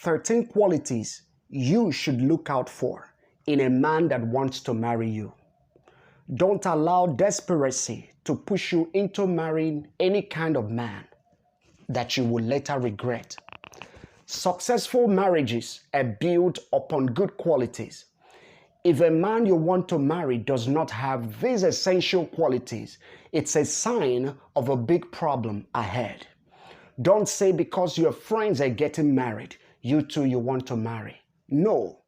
13 qualities you should look out for in a man that wants to marry you. Don't allow desperation to push you into marrying any kind of man that you will later regret. Successful marriages are built upon good qualities. If a man you want to marry does not have these essential qualities, it's a sign of a big problem ahead. Don't say because your friends are getting married, you too you want to marry. No.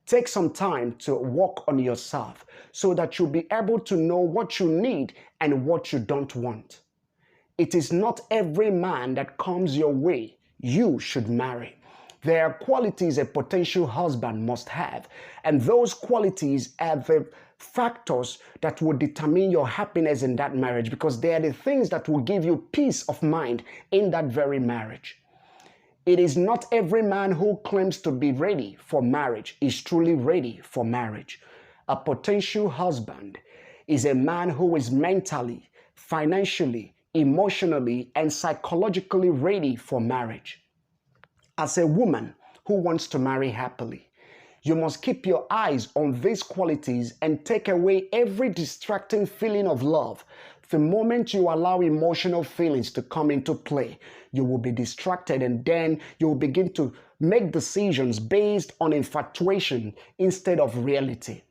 Take some time to work on yourself so that you'll be able to know what you need and what you don't want. It is not every man that comes your way you should marry. There are qualities a potential husband must have, and those qualities are the factors that will determine your happiness in that marriage, because they are the things that will give you peace of mind in that very marriage. It is not every man who claims to be ready for marriage is truly ready for marriage. A potential husband is a man who is mentally, financially, emotionally, and psychologically ready for marriage. As a woman who wants to marry happily, you must keep your eyes on these qualities and take away every distracting feeling of love. The moment you allow emotional feelings to come into play, you will be distracted, and then you will begin to make decisions based on infatuation instead of reality.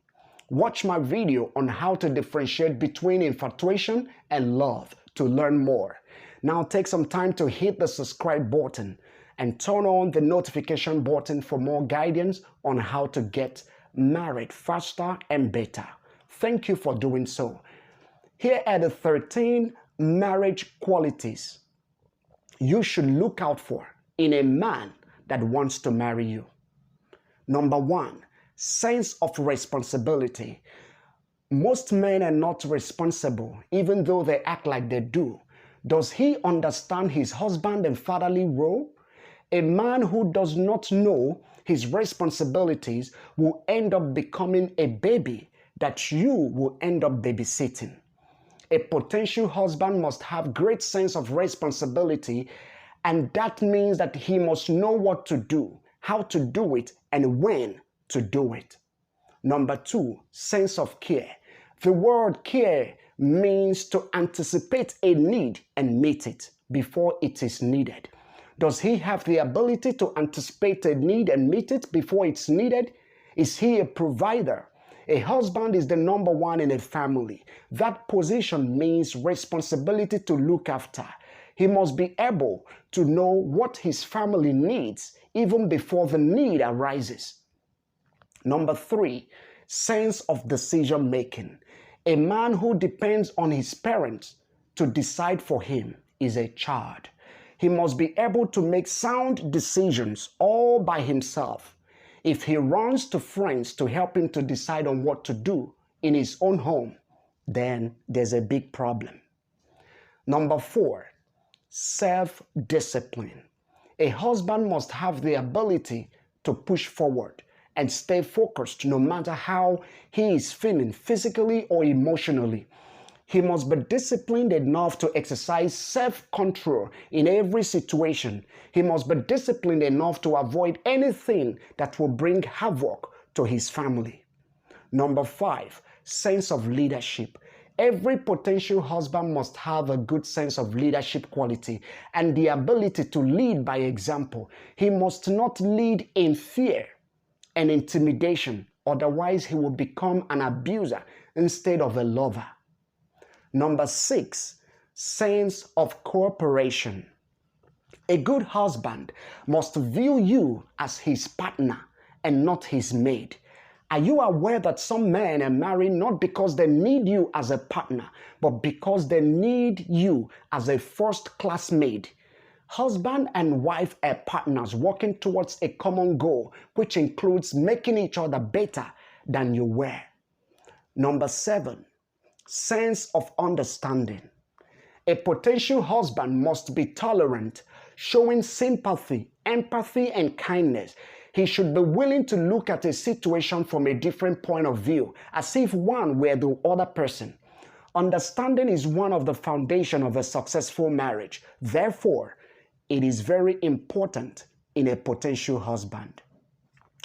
Watch my video on how to differentiate between infatuation and love to learn more. Now take some time to hit the subscribe button and turn on the notification button for more guidance on how to get married faster and better. Thank you for doing so. Here are the 13 marriage qualities you should look out for in a man that wants to marry you. Number 1, sense of responsibility. Most men are not responsible, even though they act like they do. Does he understand his husband and fatherly role? A man who does not know his responsibilities will end up becoming a baby that you will end up babysitting. A potential husband must have great sense of responsibility, and that means that he must know what to do, how to do it, and when to do it. Number 2, sense of care. The word care means to anticipate a need and meet it before it is needed. Does he have the ability to anticipate a need and meet it before it's needed? Is he a provider? A husband is the number one in a family. That position means responsibility to look after. He must be able to know what his family needs even before the need arises. Number 3, sense of decision making. A man who depends on his parents to decide for him is a child. He must be able to make sound decisions all by himself. If he runs to friends to help him to decide on what to do in his own home, then there's a big problem. Number 4, self-discipline. A husband must have the ability to push forward and stay focused no matter how he is feeling physically or emotionally. He must be disciplined enough to exercise self-control in every situation. He must be disciplined enough to avoid anything that will bring havoc to his family. Number 5, sense of leadership. Every potential husband must have a good sense of leadership quality and the ability to lead by example. He must not lead in fear and intimidation, otherwise he will become an abuser instead of a lover. Number 6, sense of cooperation. A good husband must view you as his partner and not his maid. Are you aware that some men are married not because they need you as a partner, but because they need you as a first-class maid? Husband and wife are partners working towards a common goal, which includes making each other better than you were. Number 7, sense of understanding. A potential husband must be tolerant, showing sympathy, empathy, and kindness. He should be willing to look at a situation from a different point of view, as if one were the other person. Understanding is one of the foundations of a successful marriage. Therefore, it is very important in a potential husband.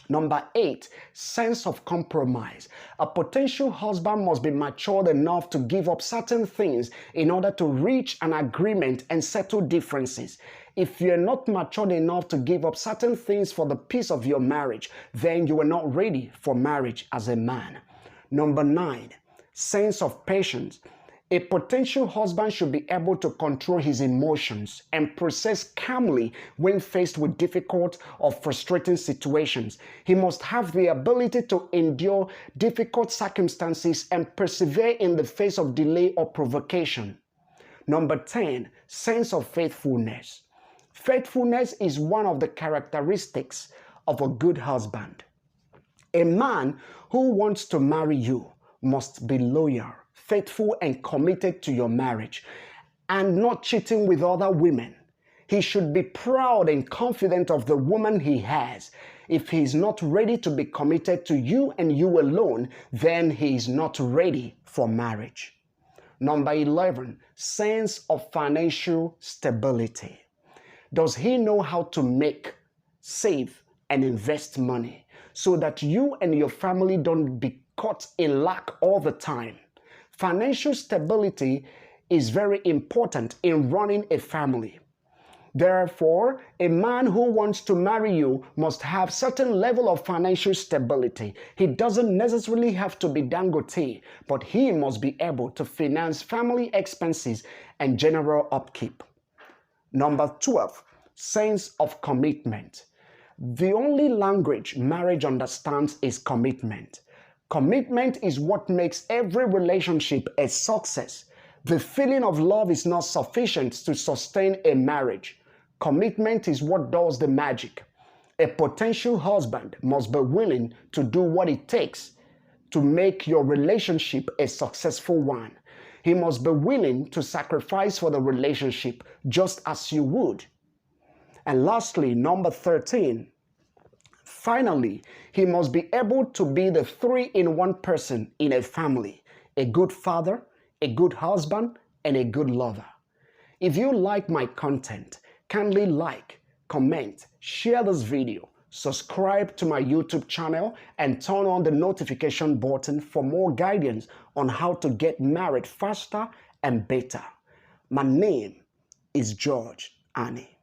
Number 8, sense of compromise. A potential husband must be matured enough to give up certain things in order to reach an agreement and settle differences. If you're not matured enough to give up certain things for the peace of your marriage, then you are not ready for marriage as a man. Number 9, sense of patience. A potential husband should be able to control his emotions and process calmly when faced with difficult or frustrating situations. He must have the ability to endure difficult circumstances and persevere in the face of delay or provocation. Number 10, sense of faithfulness. Faithfulness is one of the characteristics of a good husband. A man who wants to marry you must be loyal, faithful, and committed to your marriage, and not cheating with other women. He should be proud and confident of the woman he has. If he is not ready to be committed to you and you alone, then he is not ready for marriage. Number 11, sense of financial stability. Does he know how to make, save, and invest money so that you and your family don't be caught in lack all the time? Financial stability is very important in running a family. Therefore, a man who wants to marry you must have certain level of financial stability. He doesn't necessarily have to be Dangote, but he must be able to finance family expenses and general upkeep. Number 12, sense of commitment. The only language marriage understands is commitment. Commitment is what makes every relationship a success. The feeling of love is not sufficient to sustain a marriage. Commitment is what does the magic. A potential husband must be willing to do what it takes to make your relationship a successful one. He must be willing to sacrifice for the relationship just as you would. And lastly, number 13, finally, he must be able to be the 3-in-1 person in a family: a good father, a good husband, and a good lover. If you like my content, kindly like, comment, share this video, subscribe to my YouTube channel, and turn on the notification button for more guidance on how to get married faster and better. My name is George Ani.